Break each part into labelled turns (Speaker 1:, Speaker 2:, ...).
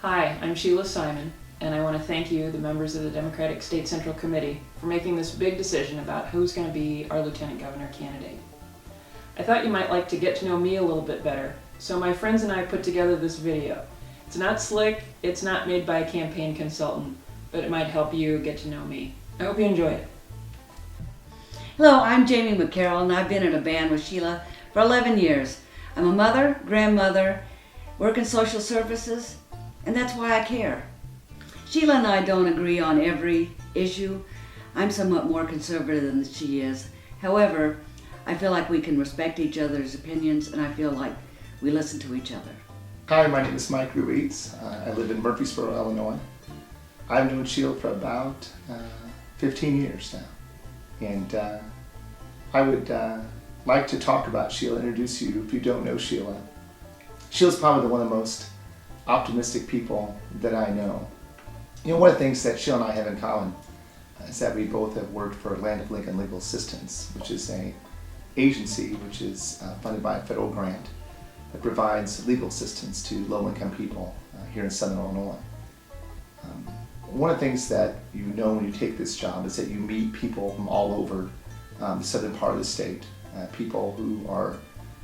Speaker 1: Hi, I'm Sheila Simon, and I want to thank you, the members of the Democratic State Central Committee, for making this big decision about who's going to be our Lieutenant Governor candidate. I thought you might like to get to know me a little bit better, so my friends and I put together this video. It's not slick, it's not made by a campaign consultant, but it might help you get to know me. I hope you enjoy it.
Speaker 2: Hello, I'm Jamie McCarroll, and I've been in a band with Sheila for 11 years. I'm a mother, grandmother, work in social services, and that's why I care. Sheila and I don't agree on every issue. I'm somewhat more conservative than she is. However, I feel like we can respect each other's opinions, and I feel like we listen to each other.
Speaker 3: Hi, my name is Mike Ruiz. I live in Murfreesboro, Illinois. I've known Sheila for about 15 years now. And I would like to talk about Sheila, introduce you if you don't know Sheila. Sheila's probably one of the most optimistic people that I know. You know, one of the things that Sheila and I have in common is that we both have worked for Land of Lincoln Legal Assistance, which is an agency which is funded by a federal grant that provides legal assistance to low-income people here in Southern Illinois. One of the things that you know when you take this job is that you meet people from all over the southern part of the state, people who are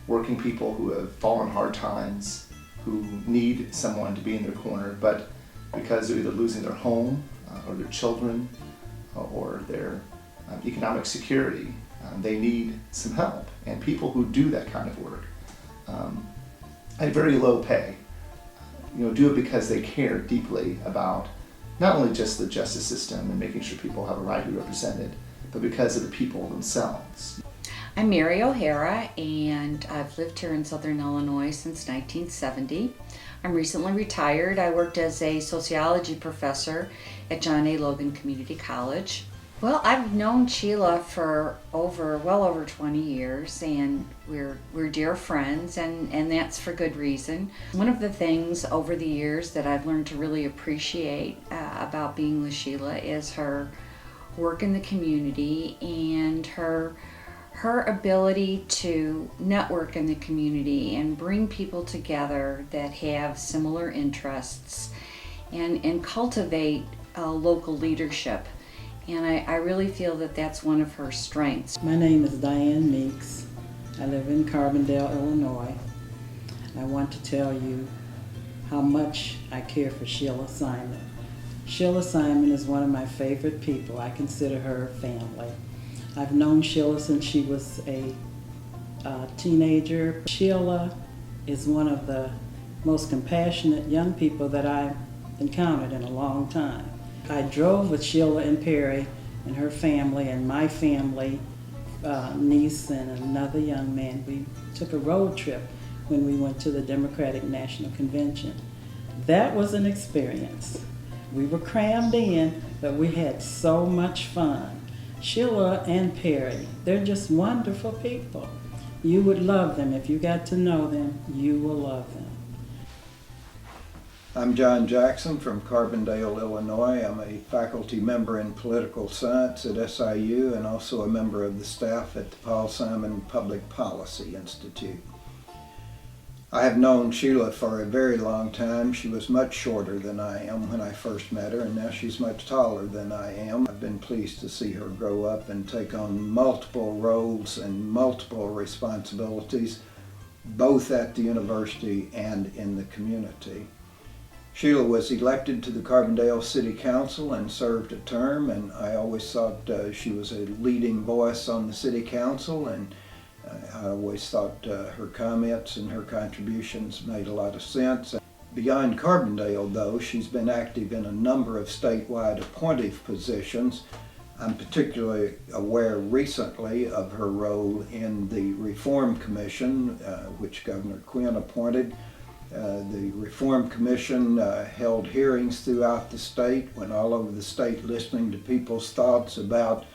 Speaker 3: working people who have fallen hard times, who need someone to be in their corner, but because they're either losing their home or their children or their economic security, they need some help. And people who do that kind of work at very low pay, do it because they care deeply about not only just the justice system and making sure people have a right to be represented, but because of the people themselves.
Speaker 4: I'm Mary O'Hara, and I've lived here in Southern Illinois since 1970. I'm recently retired. I worked as a sociology professor at John A. Logan Community College. Well, I've known Sheila for well over 20 years, and we're dear friends, and that's for good reason. One of the things over the years that I've learned to really appreciate about being with Sheila is her work in the community and her ability to network in the community and bring people together that have similar interests and cultivate local leadership. And I really feel that that's one of her strengths.
Speaker 5: My name is Diane Meeks. I live in Carbondale, Illinois. I want to tell you how much I care for Sheila Simon. Sheila Simon is one of my favorite people. I consider her family. I've known Sheila since she was a teenager. Sheila is one of the most compassionate young people that I've encountered in a long time. I drove with Sheila and Perry and her family and my family, niece and another young man. We took a road trip when we went to the Democratic National Convention. That was an experience. We were crammed in, but we had so much fun. Sheila and Perry, they're just wonderful people. You would love them. If you got to know them, you will love them.
Speaker 6: I'm John Jackson from Carbondale, Illinois. I'm a faculty member in political science at SIU and also a member of the staff at the Paul Simon Public Policy Institute. I have known Sheila for a very long time. She was much shorter than I am when I first met her, and now she's much taller than I am. I've been pleased to see her grow up and take on multiple roles and multiple responsibilities, both at the university and in the community. Sheila was elected to the Carbondale City Council and served a term, and I always thought she was a leading voice on the City Council, and I always thought her comments and her contributions made a lot of sense. Beyond Carbondale, though, she's been active in a number of statewide appointive positions. I'm particularly aware recently of her role in the Reform Commission, which Governor Quinn appointed. The Reform Commission held hearings throughout the state, went all over the state listening to people's thoughts about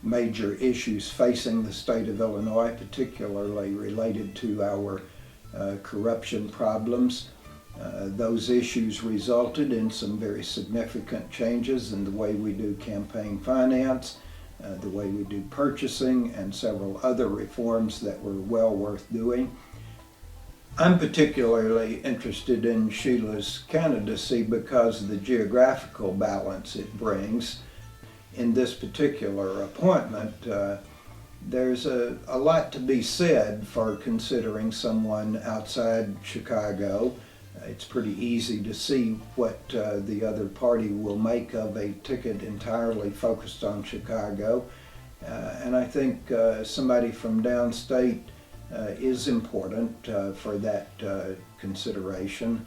Speaker 6: major issues facing the state of Illinois, particularly related to our corruption problems. Those issues resulted in some very significant changes in the way we do campaign finance, the way we do purchasing, and several other reforms that were well worth doing. I'm particularly interested in Sheila's candidacy because of the geographical balance it brings. In this particular appointment, there's a lot to be said for considering someone outside Chicago. It's pretty easy to see what the other party will make of a ticket entirely focused on Chicago. And I think somebody from downstate is important for that consideration.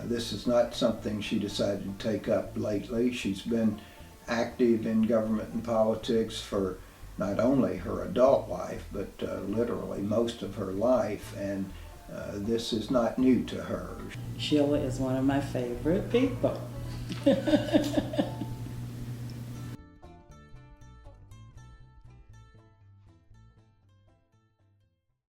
Speaker 6: This is not something she decided to take up lately. She's been active in government and politics for not only her adult life, but literally most of her life, and this is not new to her.
Speaker 5: Sheila is one of my favorite people.